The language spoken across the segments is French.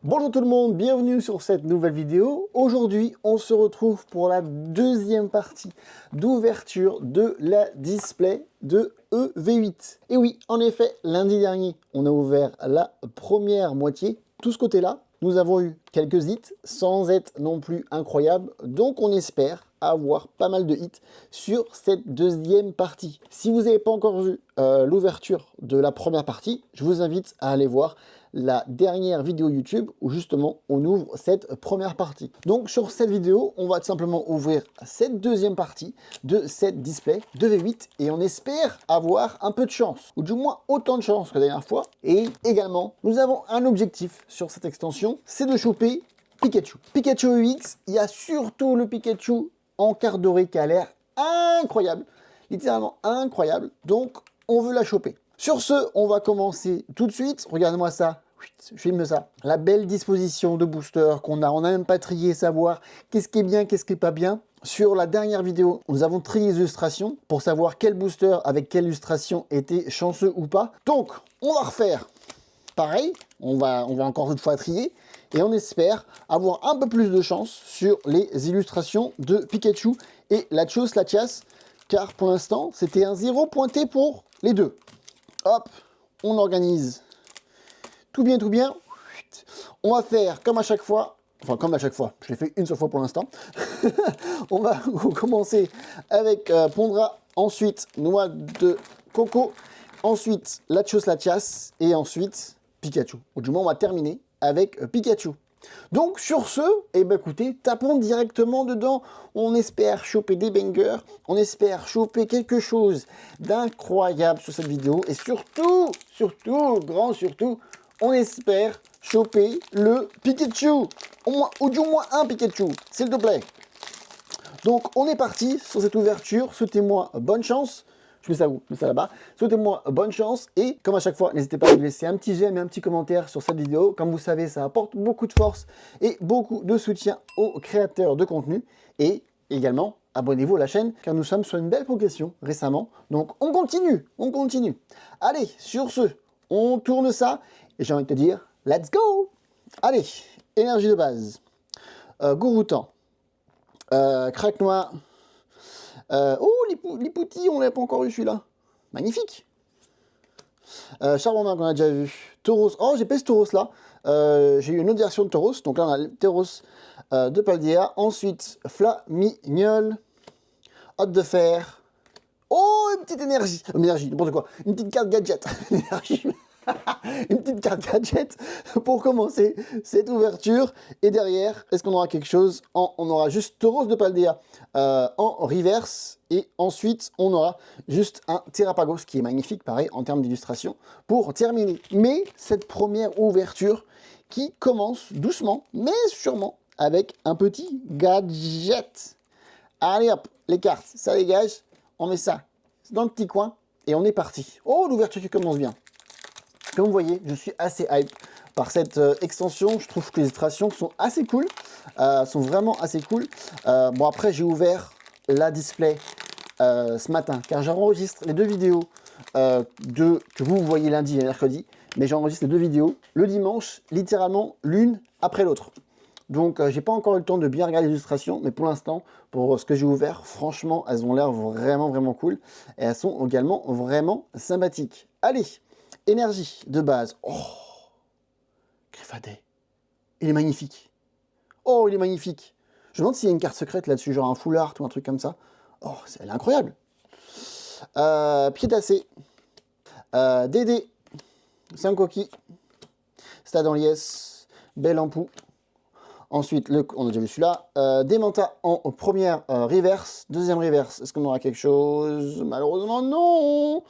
Bonjour tout le monde, bienvenue sur cette nouvelle vidéo. Aujourd'hui, on se retrouve pour la deuxième partie d'ouverture de la display de EV8. Et oui, en effet, lundi dernier, on a ouvert la première moitié, tout ce côté-là. Nous avons eu quelques hits, sans être non plus incroyables, donc on espère avoir pas mal de hits sur cette deuxième partie. Si vous n'avez pas encore vu l'ouverture de la première partie, je vous invite à aller voir la dernière vidéo YouTube où justement on ouvre cette première partie. Donc sur cette vidéo, on va tout simplement ouvrir cette deuxième partie de cette display de V8 et on espère avoir un peu de chance, ou du moins autant de chance que la dernière fois. Et également, nous avons un objectif sur cette extension, c'est de choper Pikachu. Pikachu EX, il y a surtout le Pikachu en carte dorée qui a l'air incroyable, littéralement incroyable, donc on veut la choper. Sur ce, on va commencer tout de suite. Regarde-moi ça. Je filme ça. La belle disposition de booster qu'on a. On n'a même pas trié, savoir qu'est-ce qui est bien, qu'est-ce qui n'est pas bien. Sur la dernière vidéo, nous avons trié les illustrations pour savoir quel booster avec quelle illustration était chanceux ou pas. Donc, on va refaire pareil. On va encore une fois trier. Et on espère avoir un peu plus de chance sur les illustrations de Pikachu et Latias. Car pour l'instant, c'était un 0 pointé pour les deux. Hop, on organise tout bien, tout bien. On va faire comme à chaque fois, enfin comme à chaque fois, je l'ai fait une seule fois pour l'instant. On va commencer avec Pondra, ensuite noix de coco, ensuite Latias et ensuite Pikachu. Ou du moins, on va terminer avec Pikachu. Donc sur ce, eh ben écoutez, tapons directement dedans. On espère choper des bangers, on espère choper quelque chose d'incroyable sur cette vidéo. Et surtout, on espère choper le Pikachu. Ou du moins un Pikachu, s'il te plaît. Donc on est parti sur cette ouverture. Souhaitez-moi bonne chance. Je mets ça où? Je mets ça là-bas. Souhaitez-moi bonne chance et comme à chaque fois, n'hésitez pas à me laisser un petit j'aime et un petit commentaire sur cette vidéo. Comme vous savez, ça apporte beaucoup de force et beaucoup de soutien aux créateurs de contenu. Et également, abonnez-vous à la chaîne car nous sommes sur une belle progression récemment. Donc on continue, on continue. Allez, sur ce, on tourne ça et j'ai envie de te dire, let's go! Allez, énergie de base. Gouroutan. Crack noir. Oh, Lipouti, on l'a pas encore eu celui-là. Magnifique. Charbonnac qu'on a déjà vu. Tauros. Oh, j'ai pas ce Tauros là. J'ai eu une autre version de Tauros. Donc là, on a le Tauros de Paldea. Ensuite, Flamignol. Hôte de fer. Oh, une petite énergie. Énergie, n'importe quoi. Une petite carte gadget. Énergie. Une petite carte gadget pour commencer cette ouverture. Et derrière, est-ce qu'on aura quelque chose on aura juste Tauros de Paldea en reverse. Et ensuite, on aura juste un Terrapagos qui est magnifique, pareil, en termes d'illustration, pour terminer. Mais cette première ouverture qui commence doucement, mais sûrement, avec un petit gadget. Allez hop, les cartes, ça dégage. On met ça dans le petit coin et on est parti. Oh, l'ouverture qui commence bien. Comme vous voyez, je suis assez hype par cette extension. Je trouve que les illustrations sont assez cool, sont vraiment assez cool. Bon, après, j'ai ouvert la display ce matin, car j'enregistre les deux vidéos que vous voyez lundi et mercredi, mais j'enregistre les deux vidéos le dimanche, littéralement l'une après l'autre. Donc, j'ai pas encore eu le temps de bien regarder les illustrations, mais pour l'instant, pour ce que j'ai ouvert, franchement, elles ont l'air vraiment, vraiment cool. Et elles sont également vraiment sympathiques. Allez! Énergie de base. Oh, Griffadet. Il est magnifique. Oh, il est magnifique. Je me demande s'il y a une carte secrète là-dessus, genre un full art ou un truc comme ça. Oh, elle est incroyable. Piétassé. Dédé. Sankoki. Stade en liesse. Belle Ampou. Ensuite, on a déjà vu celui-là. Démenta en première reverse. Deuxième reverse. Est-ce qu'on aura quelque chose? Malheureusement, non.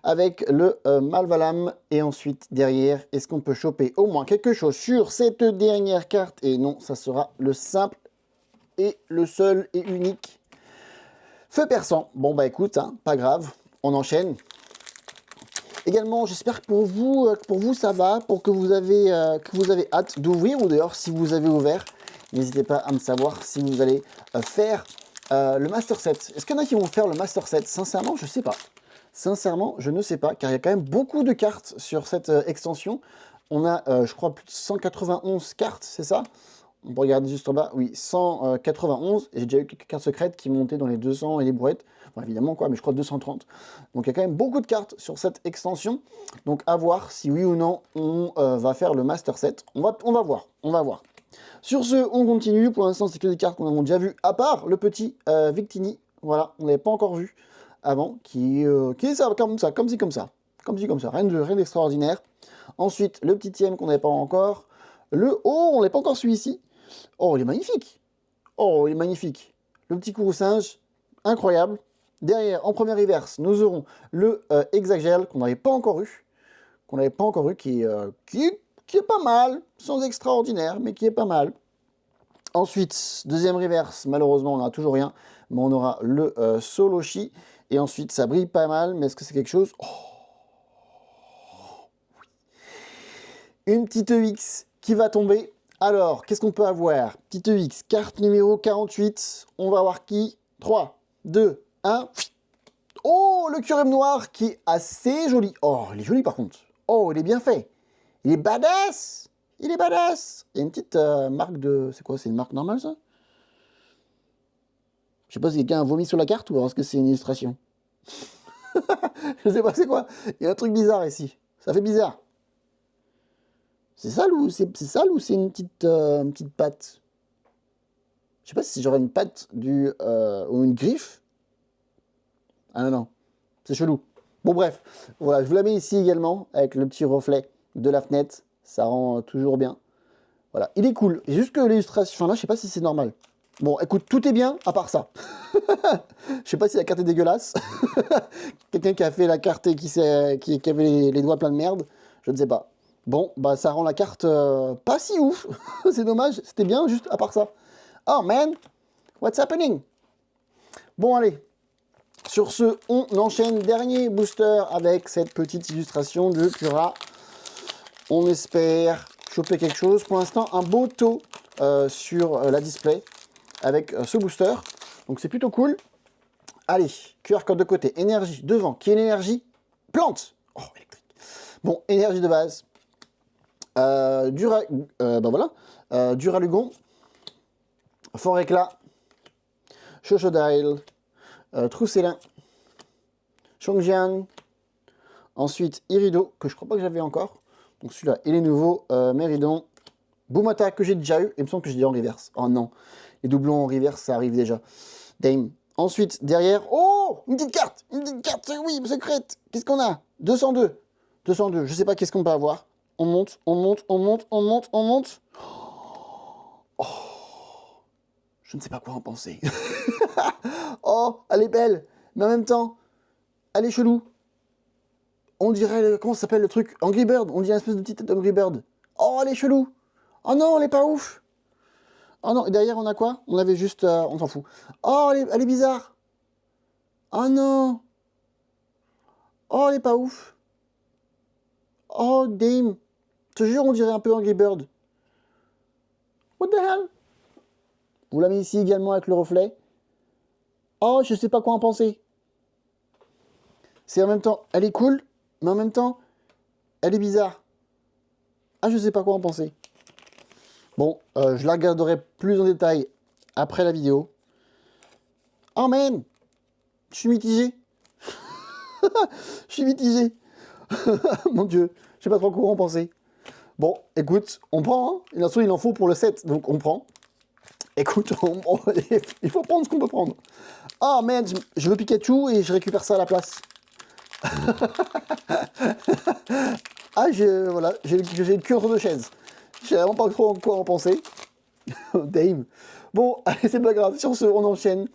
Avec le Malvalam. Et ensuite, derrière, est-ce qu'on peut choper au moins quelque chose sur cette dernière carte? Et non, ça sera le simple et le seul et unique. Feu perçant. Bon, bah écoute, hein, pas grave. On enchaîne. Également, j'espère que pour vous ça va, pour que vous avez hâte d'ouvrir, ou d'ailleurs si vous avez ouvert, n'hésitez pas à me savoir si vous allez faire le Master Set. Est-ce qu'il y en a qui vont faire le Master Set? Sincèrement, je sais pas. Sincèrement, je ne sais pas, car il y a quand même beaucoup de cartes sur cette extension. On a, je crois, plus de 191 cartes, c'est ça? On peut regarder juste en bas. Oui, 191. Et j'ai déjà eu quelques cartes secrètes qui montaient dans les 200 et les brouettes. Bon, évidemment, quoi, mais je crois 230. Donc, il y a quand même beaucoup de cartes sur cette extension. Donc, à voir si oui ou non on va faire le Master Set. On va voir. On va voir. Sur ce, on continue. Pour l'instant, c'est que des cartes qu'on a déjà vues, à part le petit Victini. Voilà, on n'avait pas encore vu avant. Qui est ça, comme ça, comme ci, comme ça. Comme ci, comme ça. Rien d'extraordinaire. Ensuite, le petit TM qu'on n'avait pas encore. Oh, on l'a pas encore celui-ci. Oh, il est magnifique. Oh, il est magnifique. Le petit courroux singe, incroyable. Derrière, en première reverse, nous aurons le Hexagel qu'on n'avait pas encore eu. Qui est pas mal, sans extraordinaire, mais qui est pas mal. Ensuite, deuxième reverse, malheureusement, on n'aura toujours rien. Mais on aura le Soloshi. Et ensuite, ça brille pas mal, mais est-ce que c'est quelque chose? Oh, oui. Une petite EX qui va tomber. Alors, qu'est-ce qu'on peut avoir? Petite EX, carte numéro 48. On va voir qui? 3, 2, 1. Oh, le curé noir qui est assez joli. Oh, il est joli par contre. Oh, il est bien fait. Il est badass. Il est badass. Il y a une petite marque de... C'est quoi? C'est une marque normale, ça? Je sais pas si quelqu'un a vomi sur la carte ou est-ce que c'est une illustration. Je sais pas c'est quoi. Il y a un truc bizarre ici. Ça fait bizarre. C'est sale ou c'est une petite patte? Je sais pas si j'aurais une patte ou une griffe. Ah non, non. C'est chelou. Bon bref, voilà, je vous la mets ici également, avec le petit reflet de la fenêtre. Ça rend toujours bien. Voilà, il est cool. Et juste que l'illustration, enfin là, je sais pas si c'est normal. Bon, écoute, tout est bien, à part ça. Je sais pas si la carte est dégueulasse. Quelqu'un qui a fait la carte et qui avait les doigts pleins de merde. Je ne sais pas. Bon, bah ça rend la carte pas si ouf. C'est dommage, c'était bien, juste à part ça. Oh man, what's happening? Bon, allez. Sur ce, on enchaîne. Dernier booster avec cette petite illustration de Cura. On espère choper quelque chose. Pour l'instant, un beau taux sur la display avec ce booster. Donc c'est plutôt cool. Allez, QR code de côté, énergie devant, qui est l'énergie plante. Oh, électrique. Bon, énergie de base. Duralugon, Fort Éclat, Chochodile, Troussélin, Chongjian, ensuite Irido, que je crois pas que j'avais encore. Donc celui-là, et les nouveaux, Méridon, Boomata, que j'ai déjà eu, il me semble que j'ai dit en reverse. Oh non, les doublons en reverse, ça arrive déjà. Dame. Ensuite, derrière, oh, une petite carte, oui, secrète. Qu'est-ce qu'on a? 202, 202, je sais pas qu'est-ce qu'on peut avoir. On monte, on monte, on monte, on monte, on monte. Oh, je ne sais pas quoi en penser. Oh, elle est belle, mais en même temps, elle est chelou. On dirait, comment ça s'appelle le truc? Angry Bird, on dirait une espèce de petite tête d'Angry Bird. Oh, elle est chelou. Oh non, elle est pas ouf. Oh non, et derrière, on a quoi? On avait juste, on s'en fout. Oh, elle est bizarre. Oh non. Oh, elle est pas ouf. Oh, damn. Je te jure, on dirait un peu Angry Bird. What the hell? Vous la mis ici également avec le reflet. Oh, je sais pas quoi en penser. C'est en même temps, elle est cool, mais en même temps, elle est bizarre. Ah, je sais pas quoi en penser. Bon, je la regarderai plus en détail après la vidéo. Oh man, je suis mitigé. Je suis mitigé. Mon Dieu, je sais pas trop quoi en penser. Bon, écoute, on prend, hein. Il en faut pour le 7, donc on prend. Écoute, il faut prendre ce qu'on peut prendre. Oh man, je veux Pikachu et je récupère ça à la place. Ah, voilà, j'ai le cul entre deux chaises. Je sais vraiment pas trop quoi en penser. Dame. Bon, allez, c'est pas grave. Sur ce, on enchaîne.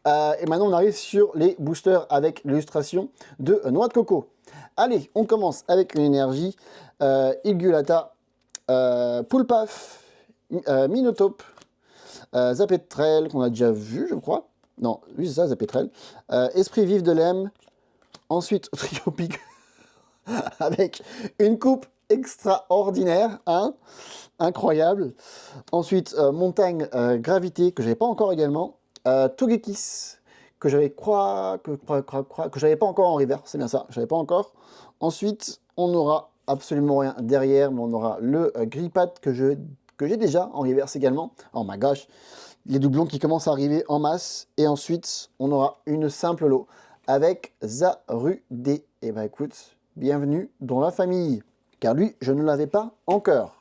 Et maintenant, on arrive sur les boosters avec l'illustration de Noix de Coco. Allez, on commence avec une énergie. Ilgulata, Poulpaf, Minotape, Zapetrel, qu'on a déjà vu, je crois. Non, oui, c'est ça, Zapetrel. Esprit vif de l'Em. Ensuite, Triopic avec une coupe extraordinaire, hein, incroyable. Ensuite, Montagne Gravité, que j'avais pas encore également. Togekiss, que j'avais que j'avais pas encore en river, c'est bien ça, j'avais pas encore. Ensuite, on aura absolument rien derrière, mais on aura le Grippat que j'ai déjà en reverse également. Oh my gosh, les doublons qui commencent à arriver en masse. Et ensuite, on aura une simple lot avec Zarudé. Et bah écoute, bienvenue dans la famille, car lui, je ne l'avais pas encore.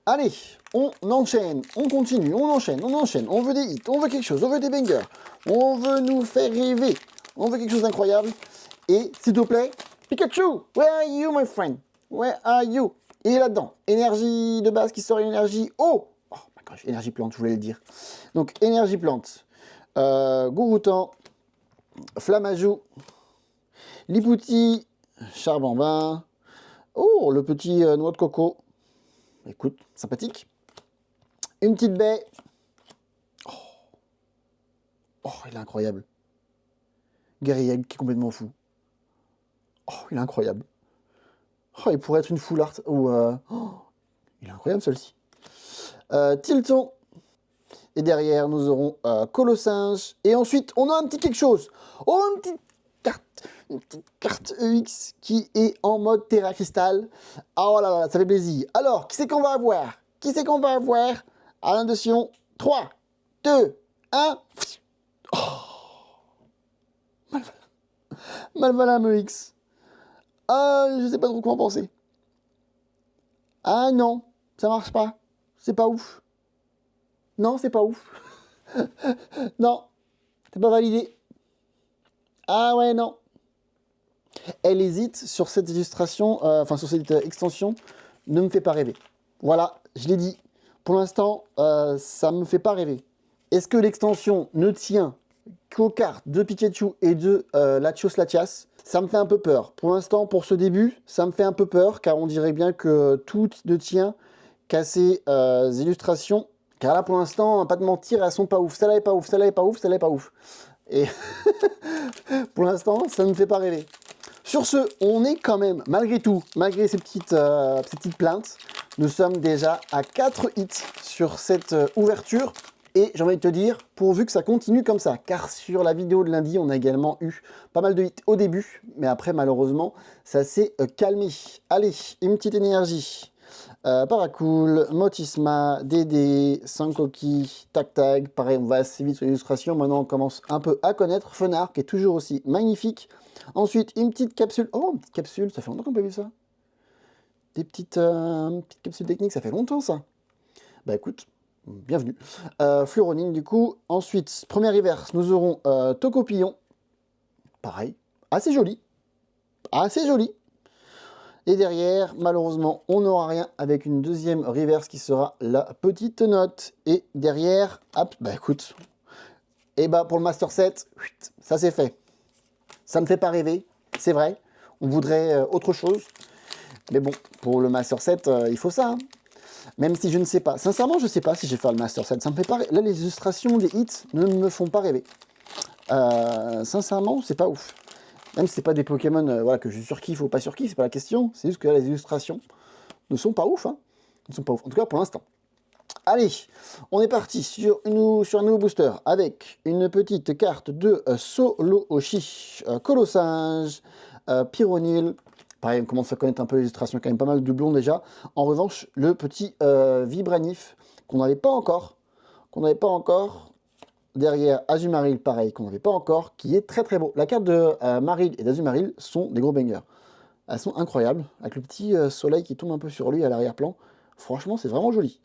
Allez, on enchaîne, on continue, on enchaîne, on veut des hits, on veut quelque chose, on veut des bangers, on veut nous faire rêver, on veut quelque chose d'incroyable. Et s'il te plaît, Pikachu, where are you my friend? Where are you? Il est là-dedans, énergie de base qui sort une énergie eau. Oh my gosh, énergie plante, je voulais le dire. Donc énergie plante, Gouroutan, Flamajou, Lipouti, Charbambin, oh le petit noix de coco. Écoute, sympathique. Une petite baie. Oh, oh il est incroyable. Guerrier qui est complètement fou. Oh, il est incroyable. Oh, il pourrait être une full art. Ou oh, il est incroyable celui-ci. Tilton. Et derrière, nous aurons Colossinge. Et ensuite, on a un petit quelque chose. Oh, une petite carte EX qui est en mode Terra Cristal. Oh là là, ça fait plaisir. Alors, qui c'est qu'on va avoir? Qui c'est qu'on va avoir? À l'intention, 3, 2, 1. Oh. Malvala EX. Ah, je sais pas trop quoi en penser. Ah non, ça marche pas. C'est pas ouf. Non, c'est pas ouf. Non, c'est pas validé. Ah ouais, non. Elle hésite sur cette illustration, enfin sur cette extension, ne me fait pas rêver. Voilà, je l'ai dit. Pour l'instant, ça me fait pas rêver. Est-ce que l'extension ne tient qu'aux cartes de Pikachu et de Latios Latias? Ça me fait un peu peur. Pour l'instant, pour ce début, ça me fait un peu peur, car on dirait bien que tout ne tient qu'à ces illustrations. Car là, pour l'instant, pas de mentir, elles sont pas ouf. Celle-là est pas ouf, celle-là est pas ouf, celle-là est pas ouf. Et pour l'instant, ça ne me fait pas rêver. Sur ce, on est quand même, malgré tout, malgré ces petites plaintes, nous sommes déjà à 4 hits sur cette ouverture. Et j'ai envie de te dire, pourvu que ça continue comme ça, car sur la vidéo de lundi, on a également eu pas mal de hits au début, mais après, malheureusement, ça s'est calmé. Allez, une petite énergie. Paracool, Motisma, Dédé, Sankoki, Tac Tac. Pareil, on va assez vite sur l'illustration. Maintenant, on commence un peu à connaître Fenard, qui est toujours aussi magnifique. Ensuite, une petite capsule. Oh, une petite capsule, ça fait longtemps qu'on n'a pas vu ça. Des petites capsules techniques, ça fait longtemps ça. Bah écoute, bienvenue. Fluoronine du coup. Ensuite, première reverse, nous aurons Tocopillon. Pareil, assez joli. Assez joli. Et derrière, malheureusement, on n'aura rien avec une deuxième reverse qui sera la petite note. Et derrière, hop, bah écoute, et bah pour le Master 7, ça c'est fait. Ça ne fait pas rêver, c'est vrai. On voudrait autre chose. Mais bon, pour le Master 7, il faut ça. Hein. Même si je ne sais pas. Sincèrement, je ne sais pas si je vais faire le Master 7. Ça me fait pas... Là, les illustrations des hits ne me font pas rêver. Sincèrement, c'est pas ouf. Même si c'est pas des Pokémon voilà, que je surkiffe ou pas surkiffe, c'est pas la question. C'est juste que là, les illustrations ne sont pas ouf. Hein. Ne sont pas ouf. En tout cas, pour l'instant. Allez, on est parti sur un nouveau booster avec une petite carte de Solo Oshi, Colossinge, Pyronil. Pareil, on commence à connaître un peu les illustrations, quand même pas mal de doublons déjà. En revanche, le petit Vibranif qu'on n'avait pas encore, derrière Azumarill, pareil, qu'on n'avait pas encore, qui est très très beau. La carte de Marill et d'Azumarill sont des gros bangers. Elles sont incroyables, avec le petit soleil qui tombe un peu sur lui à l'arrière-plan. Franchement, c'est vraiment joli.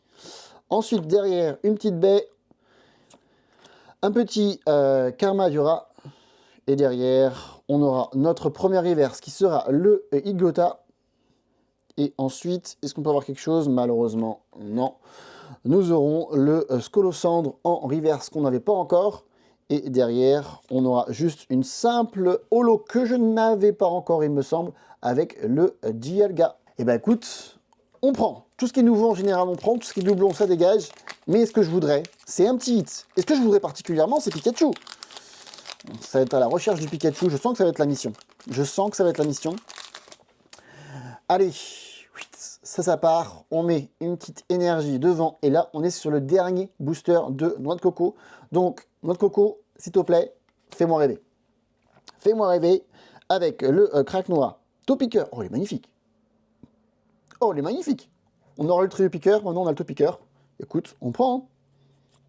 Ensuite, derrière, une petite baie, un petit Karma Dura. Et derrière, on aura notre première reverse qui sera le Igota. Et ensuite, est-ce qu'on peut avoir quelque chose? Malheureusement, non. Nous aurons le Scolosandre en reverse qu'on n'avait pas encore. Et derrière, on aura juste une simple holo que je n'avais pas encore, il me semble, avec le Dialga. Et ben écoute, on prend. Tout ce qui est nouveau, en général, on prend. Tout ce qui est doublon, ça dégage. Mais ce que je voudrais, c'est un petit hit. Et ce que je voudrais particulièrement, c'est Pikachu. Ça va être à la recherche du Pikachu. Je sens que ça va être la mission. Je sens que ça va être la mission. Allez, ça part. On met une petite énergie devant. Et là, on est sur le dernier booster de Noix de Coco. Donc, Noix de Coco, s'il te plaît, fais-moi rêver. Fais-moi rêver avec le crack noir. Topiqueur. Oh, il est magnifique. Oh, il est magnifique. On aura le trio piqueur, maintenant on a le trio piqueur. Écoute, on prend. Hein.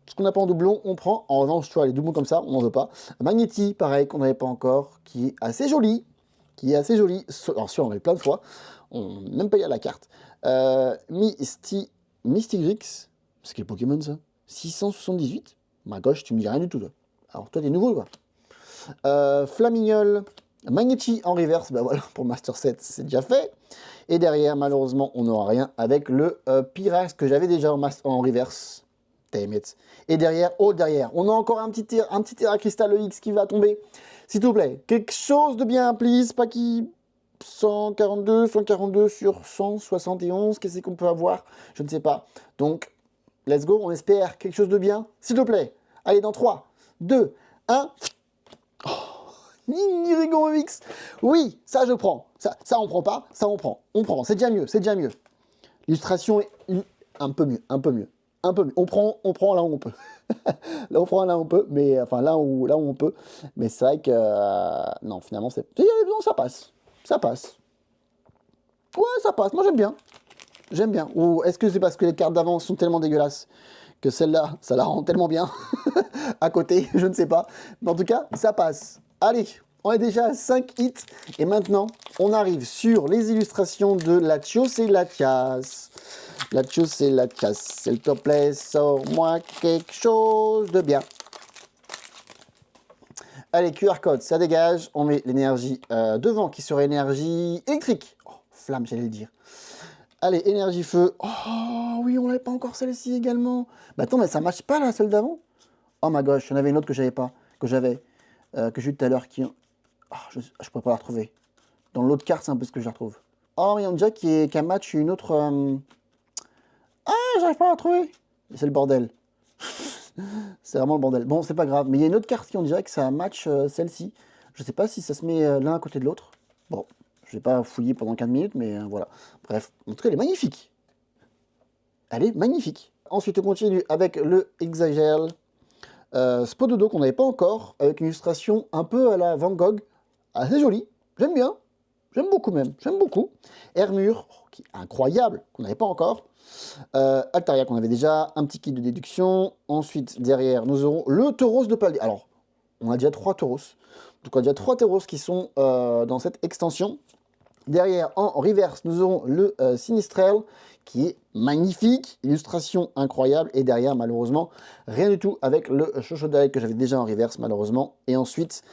Ce qu'on n'a pas en doublon, on prend. En revanche, tu vois, les doublons comme ça, on n'en veut pas. Magnéti, pareil, qu'on n'avait pas encore, qui est assez joli. Alors, si on avait plein de fois. On n'a même pas eu à la carte. Mystigrix, c'est quel Pokémon ça? 678. Ma gauche, tu me dis rien du tout, toi. Alors, toi, t'es nouveau, quoi. Flamignol, Magnéti en reverse, bah voilà, pour Master 7, c'est déjà fait. Et derrière, malheureusement, on n'aura rien avec le Pyrax que j'avais déjà en reverse. Damn it. Et derrière, derrière, on a encore un petit Terra Cristal EX qui va tomber. S'il te plaît, quelque chose de bien, please, pas qui... 142 sur 171, qu'est-ce qu'on peut avoir? Je ne sais pas. Donc, let's go, on espère quelque chose de bien. S'il te plaît. Allez, dans 3, 2, 1... Oh, Niniregon EX. Oui, ça je prends. Ça on prend pas, ça on prend. On prend, c'est déjà mieux, c'est déjà mieux. L'illustration est un peu mieux. On prend là où on peut. Là, on prend là où on peut, mais enfin là où on peut. Mais c'est vrai que non, finalement, non, ça passe. Ça passe. Ouais, ça passe. Moi, j'aime bien. J'aime bien. Ou est-ce que c'est parce que les cartes d'avance sont tellement dégueulasses que celle-là, ça la rend tellement bien à côté, je ne sais pas. Mais en tout cas, ça passe. Allez, on est déjà à 5 hits. Et maintenant, on arrive sur les illustrations de Latios et Latias. Latios et Latias, s'il te plaît, sors-moi quelque chose de bien. Allez, QR code, ça dégage. On met l'énergie devant qui serait énergie électrique. Oh, flamme, j'allais le dire. Allez, énergie feu. Oh, oui, on n'avait pas encore celle-ci également. Bah attends, mais ça marche pas là, celle d'avant. Oh my gosh, il y en avait une autre que j'avais pas. Que j'ai eu tout à l'heure qui... Oh, je pourrais pas la retrouver. Dans l'autre carte, c'est un peu ce que je la retrouve. Oh, il y en a déjà qui a match une autre... Ah, j'arrive pas à la retrouver. C'est le bordel. C'est vraiment le bordel. Bon, c'est pas grave. Mais il y a une autre carte qui on dirait que ça match celle-ci. Je sais pas si ça se met l'un à côté de l'autre. Bon, je vais pas fouiller pendant 15 minutes, mais voilà. Bref, en tout cas, elle est magnifique. Elle est magnifique. Ensuite, on continue avec le Exagel. Spododo qu'on n'avait pas encore, avec une illustration un peu à la Van Gogh. Assez jolie. J'aime bien. J'aime beaucoup même. J'aime beaucoup. Hermure, qui est incroyable, qu'on n'avait pas encore. Altaria qu'on avait déjà, un petit kit de déduction. Ensuite, derrière, nous aurons le Tauros de Paldea. Alors, on a déjà 3 Tauros. Donc, on a déjà 3 Tauros qui sont dans cette extension. Derrière, en reverse, nous aurons le Sinistrel, qui est magnifique. Illustration incroyable. Et derrière, malheureusement, rien du tout avec le Chochodai que j'avais déjà en reverse, malheureusement. Et ensuite,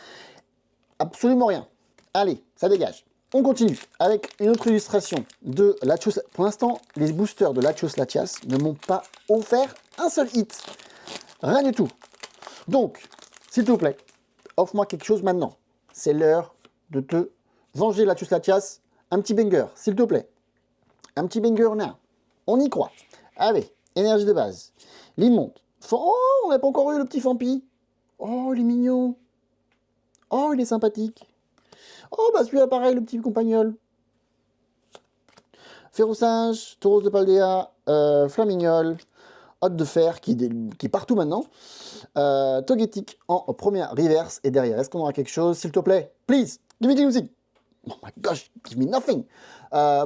absolument rien. Allez, ça dégage. On continue avec une autre illustration de Latios. Pour l'instant, les boosters de Latios Latias ne m'ont pas offert un seul hit. Rien du tout. Donc, s'il te plaît, offre-moi quelque chose maintenant. C'est l'heure de te venger, Latios Latias. Un petit banger, s'il te plaît. Un petit banger là. On y croit. Allez, énergie de base. L'immonde. Oh, on n'a pas encore eu le petit Fampi. Oh, il est mignon. Oh, il est sympathique. Oh, bah celui-là, pareil, le petit compagnol. Ferrosinge, Tauros de Paldea, Flamignol, Hôte de Fer, qui est partout maintenant. Togetic en première reverse. Et derrière, est-ce qu'on aura quelque chose, s'il te plaît? Please, give me something. Oh my gosh, give me nothing.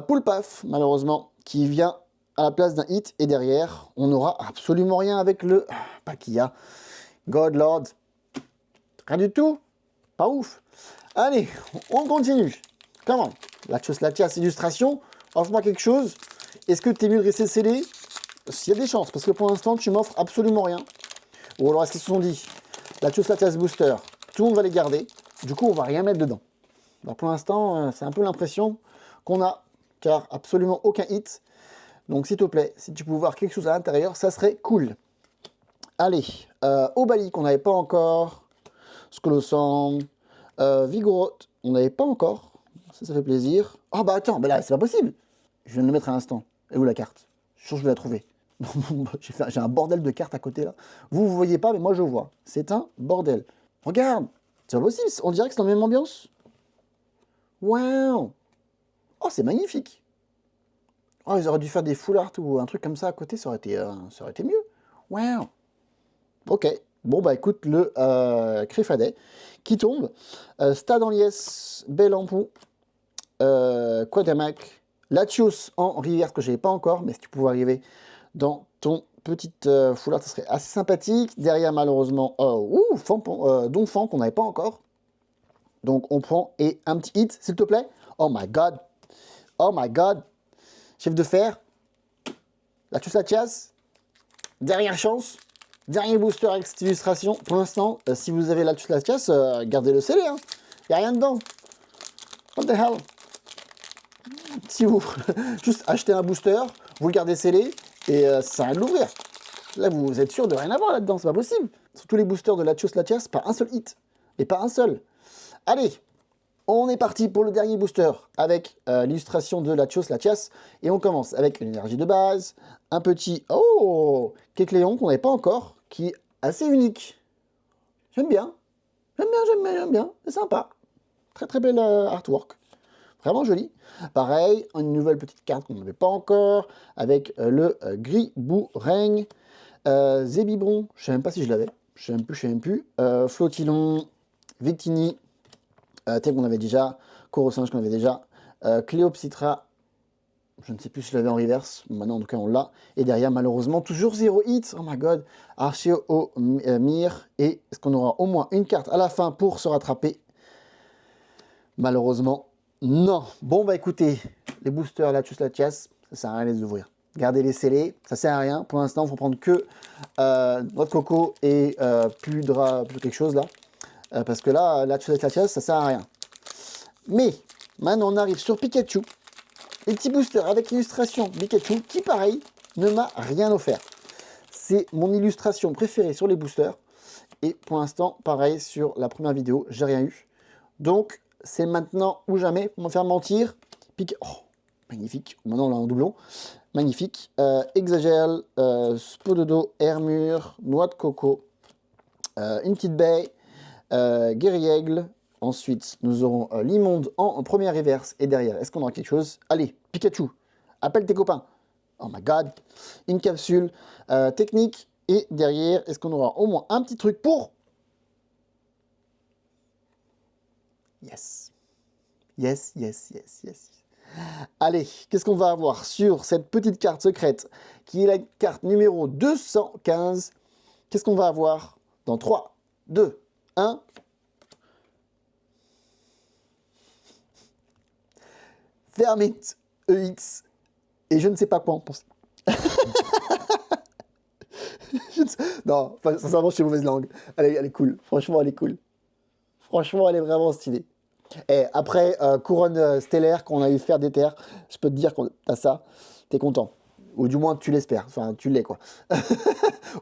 Poulpaf, malheureusement, qui vient à la place d'un hit. Et derrière, on n'aura absolument rien avec le Palkia. God Lord. Rien du tout. Pas ouf. Allez, on continue. Comment? Latios Latias illustration. Offre-moi quelque chose. Est-ce que tu es mieux de rester scellé? S'il y a des chances, parce que pour l'instant, tu m'offres absolument rien. Ou alors, est-ce qu'ils se sont dit, Latios Latias Booster, tout le monde va les garder. Du coup, on va rien mettre dedans. Alors, pour l'instant, c'est un peu l'impression qu'on a, car absolument aucun hit. Donc, s'il te plaît, si tu peux voir quelque chose à l'intérieur, ça serait cool. Allez, Obali, qu'on n'avait pas encore. Scolosang. Vigoroth, on n'avait pas encore. Ça fait plaisir. Oh bah attends, bah là, c'est pas possible. Je viens de le mettre à l'instant. Et où la carte? Je suis sûr que je vais la trouver. J'ai un bordel de cartes à côté là. Vous voyez pas, mais moi je vois. C'est un bordel. Regarde, c'est pas possible. On dirait que c'est dans la même ambiance. Waouh. Oh, c'est magnifique. Oh, ils auraient dû faire des full art ou un truc comme ça à côté, ça aurait été mieux. Waouh. Ok. Bon, bah écoute, le Crifadet qui tombe. Stade en liesse, Bel Ampou, Quadamac, Latios en reverse que je n'avais pas encore, mais si tu pouvais arriver dans ton petit foulard, ça serait assez sympathique. Derrière, malheureusement, Donphan qu'on n'avait pas encore. Donc, on prend et un petit hit, s'il te plaît. Oh my god. Oh my god. Chef de fer. Latios Latias. Dernière chance. Dernier booster avec cette illustration. Pour l'instant, si vous avez Latios Latias, gardez le scellé. Il n'y a rien dedans. What the hell? Si vous juste achetez un booster, vous le gardez scellé et ça sert à rien de l'ouvrir. Là, vous êtes sûr de rien avoir là-dedans, c'est pas possible. Sur tous les boosters de Latios Latias, pas un seul hit. Et pas un seul. Allez, on est parti pour le dernier booster avec l'illustration de Latios Latias. Et on commence avec une énergie de base, un petit Kecleon qu'on n'avait pas encore, qui est assez unique. J'aime bien. J'aime bien. C'est sympa. Très très belle artwork. Vraiment joli. Pareil, une nouvelle petite carte qu'on n'avait pas encore, avec le Griboureng, Zébibron, je ne sais même pas si je l'avais, je ne sais même plus, Flotilon, Victini, tel qu'on avait déjà, Corossinge qu'on avait déjà, Cléopsitra, je ne sais plus si je l'avais en reverse, maintenant en tout cas on l'a, et derrière malheureusement toujours 0 hit, oh my god, Archeo Mir, et est-ce qu'on aura au moins une carte à la fin pour se rattraper? Malheureusement, non. Bon, bah écoutez, les boosters Latios Latias, ça sert à rien de les ouvrir. Gardez-les scellés, ça sert à rien. Pour l'instant, il faut prendre que noix de coco et plus quelque chose là. Parce que là, Latios Latias, ça sert à rien. Mais, maintenant, on arrive sur Pikachu. Les petits boosters avec l'illustration Pikachu, qui pareil, ne m'a rien offert. C'est mon illustration préférée sur les boosters. Et pour l'instant, pareil, sur la première vidéo, j'ai rien eu. Donc, c'est maintenant ou jamais, pour me faire mentir. Magnifique. Maintenant, on l'a en doublon. Magnifique. Exagel, Spododo, Hermure, Noix de Coco, une petite baie, Guerriègle. Ensuite, nous aurons l'immonde en première reverse. Et derrière, est-ce qu'on aura quelque chose? Allez, Pikachu, appelle tes copains. Oh my god. Une capsule technique. Et derrière, est-ce qu'on aura au moins un petit truc pour... Yes. Yes. Allez, qu'est-ce qu'on va avoir sur cette petite carte secrète qui est la carte numéro 215? Qu'est-ce qu'on va avoir dans 3, 2, 1? Fermit EX. Et je ne sais pas quoi en penser. Non, sincèrement, je suis mauvaise langue. Elle est cool. Franchement, elle est cool. Franchement, elle est vraiment stylée. Et après, couronne stellaire qu'on a eu faire des terres, je peux te dire qu'on a ça, t'es content. Ou du moins, tu l'espères. Enfin, tu l'es, quoi.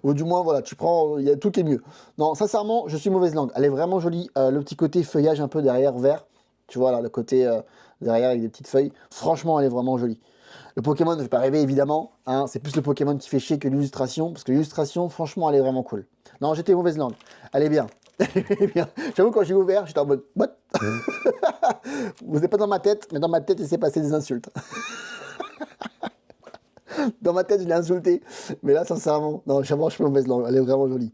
Ou du moins, voilà, tu prends, il y a tout qui est mieux. Non, sincèrement, je suis mauvaise langue. Elle est vraiment jolie. Le petit côté feuillage un peu derrière, vert. Tu vois, là, le côté derrière avec des petites feuilles. Franchement, elle est vraiment jolie. Le Pokémon ne fait pas rêver, évidemment. Hein, c'est plus le Pokémon qui fait chier que l'illustration. Parce que l'illustration, franchement, elle est vraiment cool. Non, j'étais mauvaise langue. Elle est bien. Elle est bien. J'avoue, quand j'ai ouvert, j'étais en mode... What? Vous n'êtes pas dans ma tête, mais dans ma tête, il s'est passé des insultes. Dans ma tête, je l'ai insulté. Mais là, sincèrement, non, je suis mauvaise langue. Elle est vraiment jolie.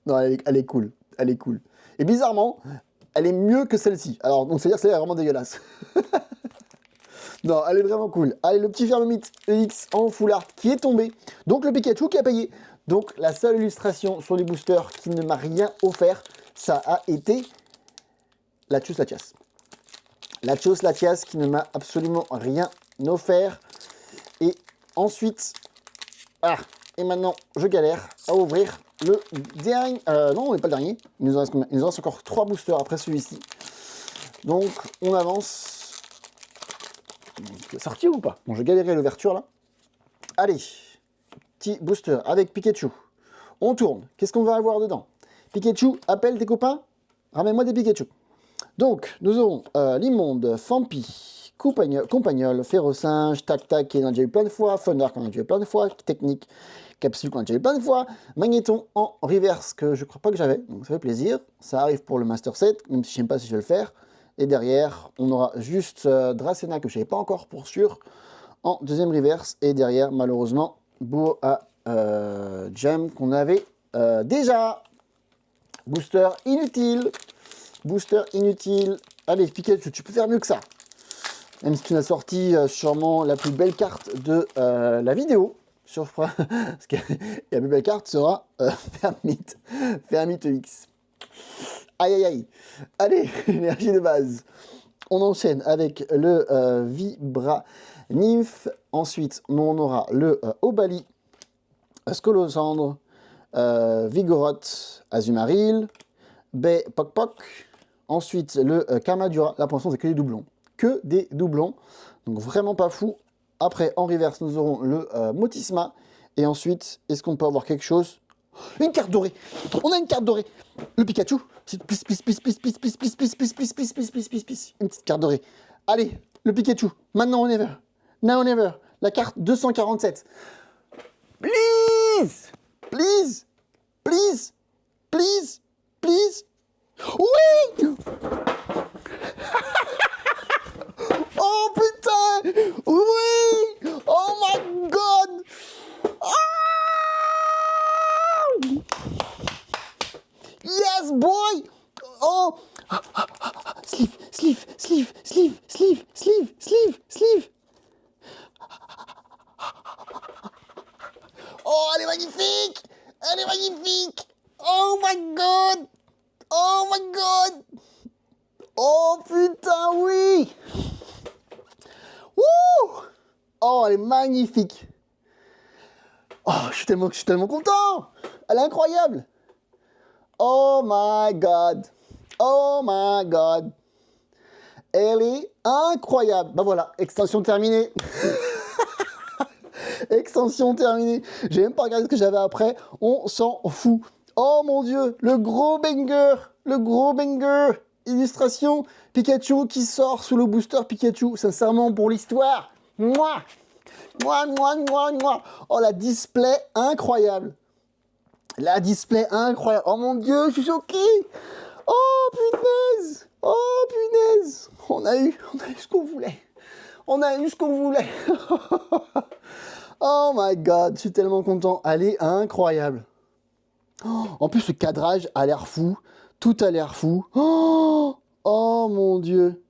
Non, elle est cool. Elle est cool. Et bizarrement, elle est mieux que celle-ci. Alors, donc, c'est-à-dire que celle-là est vraiment dégueulasse. Non, elle est vraiment cool. Allez, le petit Fermit EX en foulard qui est tombé. Donc, le Pikachu qui a payé. Donc, la seule illustration sur les boosters qui ne m'a rien offert, ça a été Latios Latias. Latios Latias qui ne m'a absolument rien offert. Et ensuite, et maintenant, je galère à ouvrir le dernier. Non, on n'est pas le dernier. Il nous en reste encore 3 boosters après celui-ci. Donc, on avance. C'est sorti ou pas? Bon, je galérais l'ouverture là. Allez, petit booster avec Pikachu. On tourne. Qu'est-ce qu'on va avoir dedans? Pikachu, appelle tes copains. Ramène-moi des Pikachu. Donc, nous aurons l'immonde, Fampi, Compagnol, Ferrosinge, Tac-Tac, qui en a déjà eu plein de fois, Funark, qu'on a déjà eu plein de fois, Technique, Capsule, qu'on a déjà eu plein de fois, Magnéton en reverse, que je crois pas que j'avais, donc ça fait plaisir. Ça arrive pour le Master Set, même si je ne sais pas si je vais le faire. Et derrière, on aura juste Dracena, que je ne savais pas encore pour sûr, en deuxième reverse. Et derrière, malheureusement, Boa Gem, qu'on avait déjà. Booster inutile. Booster inutile. Allez, Pikachu, tu peux faire mieux que ça. Même si tu as sorti sûrement la plus belle carte de la vidéo. Parce que la plus belle carte sera Fermite X. Aïe aïe aïe. Allez, énergie de base. On enchaîne avec le Vibra Nymph. Ensuite, on aura le Obali, Scolosandre, Vigoroth, Azumarill, Bay Poc Poc. Ensuite, le Kamadura. Là, pour l'instant, c'est que des doublons. Que des doublons. Donc, vraiment pas fou. Après, en reverse, nous aurons le Motisma. Et ensuite, est-ce qu'on peut avoir quelque chose? Une carte dorée. On a une carte dorée. Le Pikachu. Une petite carte dorée. Allez, le Pikachu. Maintenant ou never. Now or never. La carte 247. Please. Please. Please. Please. Please. Oui. Oh putain. Oui. Oh my god. Ah. Yes, boy! Oh! Sleeve, sleeve, sleeve, sleeve, sleeve, sleeve, sleeve, sleeve. Oh, elle est magnifique! Elle est magnifique! Oh my god! Oh my god! Oh putain, oui! Wouh! Oh, elle est magnifique! Oh, je suis tellement content! Elle est incroyable! Oh my god! Oh my god! Elle est incroyable! Bah voilà, extension terminée! Extension terminée! J'ai même pas regardé ce que j'avais après, on s'en fout! Oh mon dieu! Le gros banger! Le gros banger! Illustration Pikachu qui sort sous le booster Pikachu, sincèrement pour l'histoire! Moi! Moi, moi, moi, moi! Oh la display incroyable! La display incroyable. Oh mon dieu, je suis choqué. Oh punaise. Oh punaise. On a eu ce qu'on voulait. On a eu ce qu'on voulait. Oh my god, je suis tellement content. Elle est incroyable. Oh, en plus, le cadrage a l'air fou. Tout a l'air fou. Oh, oh mon dieu.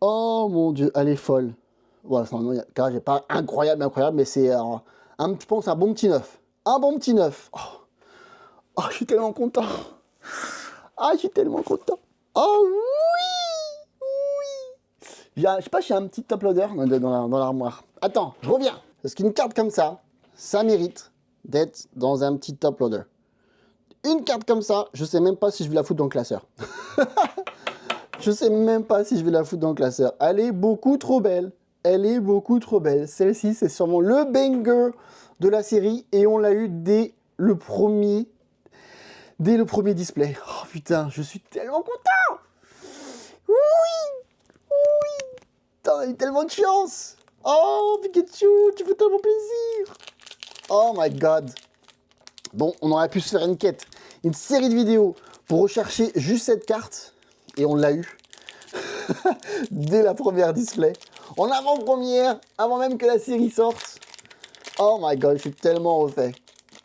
Oh mon dieu, elle est folle. Voilà, le cadrage n'est pas incroyable, mais c'est je pense un bon petit neuf. Un bon petit neuf. Oh. Oh, je suis tellement content. Ah, je suis tellement content. Oh oui, oui. Je sais pas, j'ai un petit top loader dans l'armoire. Attends, je reviens. Parce qu'une carte comme ça mérite d'être dans un petit top loader. Une carte comme ça, je sais même pas si je vais la foutre dans le classeur. Je sais même pas si je vais la foutre dans le classeur. Elle est beaucoup trop belle. Elle est beaucoup trop belle. Celle-ci, c'est sûrement le banger de la série. Et on l'a eu dès le premier display. Oh putain, je suis tellement content. Oui, oui. T'en as eu tellement de chance. Oh Pikachu, tu fais tellement plaisir. Oh my god. Bon, on aurait pu se faire une quête, une série de vidéos pour rechercher juste cette carte. Et on l'a eu. Dès la première display. En avant-première, avant même que la série sorte. Oh my god, je suis tellement refait.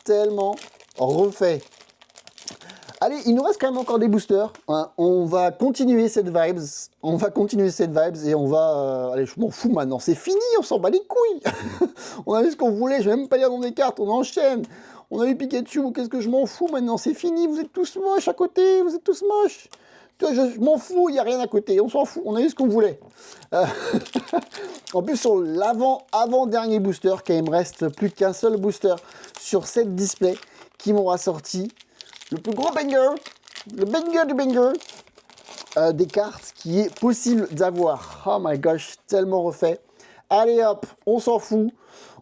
Tellement refait. Allez, il nous reste quand même encore des boosters. Hein. On va continuer cette vibes. Et on va... allez, je m'en fous maintenant. C'est fini, on s'en bat les couilles. On a vu ce qu'on voulait. Je vais même pas lire dans des cartes. On enchaîne. On a eu Pikachu. Qu'est-ce que je m'en fous maintenant? C'est fini. Vous êtes tous moches à côté. Vous êtes tous moches. Je m'en fous. Il n'y a rien à côté. On s'en fout. On a eu ce qu'on voulait. En plus, sur l'avant-dernier booster, car il me reste plus qu'un seul booster sur cette display qui m'aura sorti le plus gros banger, le banger du banger, des cartes qui est possible d'avoir. Oh my gosh, tellement refait. Allez hop, on s'en fout.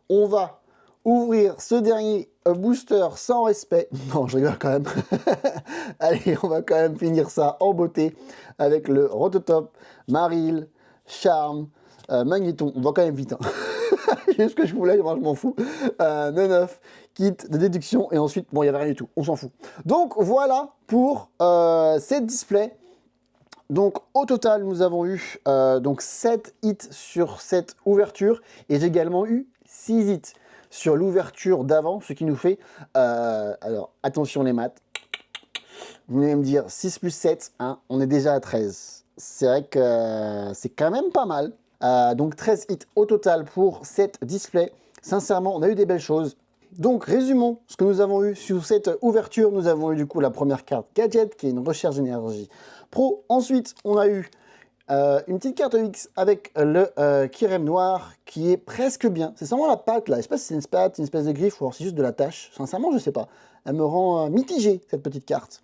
On va ouvrir ce dernier booster sans respect. Non, je rigole quand même. Allez, on va quand même finir ça en beauté avec le Rototop, Marill, Charme, Magnéton. On va quand même vite. Hein. J'ai ce que je voulais, moi je m'en fous. 9, kit de déduction et ensuite, bon, il n'y avait rien du tout, on s'en fout. Donc voilà pour cette display. Donc au total, nous avons eu donc 7 hits sur cette ouverture et j'ai également eu 6 hits sur l'ouverture d'avant, ce qui nous fait, alors attention les maths, vous allez me dire 6 plus 7, hein, on est déjà à 13. C'est vrai que c'est quand même pas mal. Donc 13 hits au total pour cette display. Sincèrement, on a eu des belles choses. Donc résumons ce que nous avons eu sur cette ouverture. Nous avons eu du coup la première carte gadget qui est une recharge d'énergie pro. Ensuite, on a eu une petite carte X avec le Kirem noir qui est presque bien. C'est seulement la patte là. Je sais pas si c'est une patte, une espèce de griffe ou alors c'est juste de la tache. Sincèrement, je sais pas. Elle me rend mitigé cette petite carte.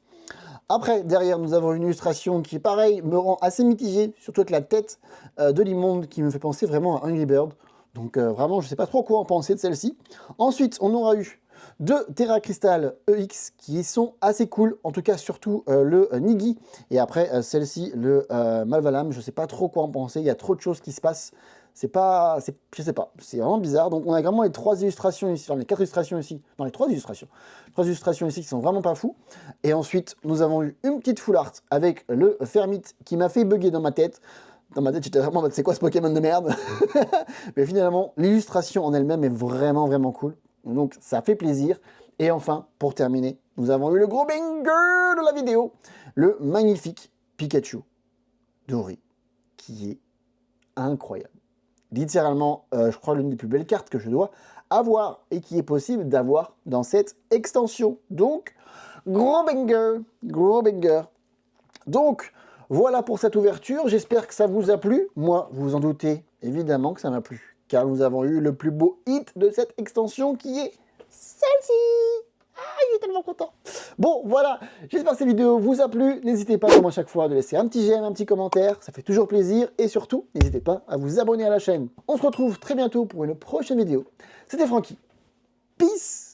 Après, derrière, nous avons une illustration qui, pareil, me rend assez mitigé, surtout avec la tête de l'immonde qui me fait penser vraiment à Angry Bird. Donc vraiment, je ne sais pas trop quoi en penser de celle-ci. Ensuite, on aura eu deux Terra Crystal EX qui sont assez cool, en tout cas surtout le Niggy. Et après, celle-ci, le Malvalam, je ne sais pas trop quoi en penser, il y a trop de choses qui se passent. Je sais pas, c'est vraiment bizarre. Donc on a vraiment les trois illustrations ici, enfin les quatre illustrations ici, non les trois illustrations ici qui sont vraiment pas fous. Et ensuite, nous avons eu une petite full art avec le Fermit qui m'a fait bugger dans ma tête. Dans ma tête, j'étais vraiment en mode, c'est quoi ce Pokémon de merde? Mais finalement, l'illustration en elle-même est vraiment, vraiment cool. Donc, ça fait plaisir. Et enfin, pour terminer, nous avons eu le gros banger de la vidéo. Le magnifique Pikachu doré, qui est incroyable. Littéralement, je crois, l'une des plus belles cartes que je dois avoir et qui est possible d'avoir dans cette extension. Donc, gros banger, gros banger. Donc, voilà pour cette ouverture, j'espère que ça vous a plu. Moi, vous en doutez évidemment que ça m'a plu, car nous avons eu le plus beau hit de cette extension qui est celle-ci. Ah, je suis tellement content. Bon, voilà, j'espère que cette vidéo vous a plu. N'hésitez pas, comme à chaque fois, de laisser un petit j'aime, un petit commentaire, ça fait toujours plaisir. Et surtout, n'hésitez pas à vous abonner à la chaîne. On se retrouve très bientôt pour une prochaine vidéo. C'était Francky. Peace.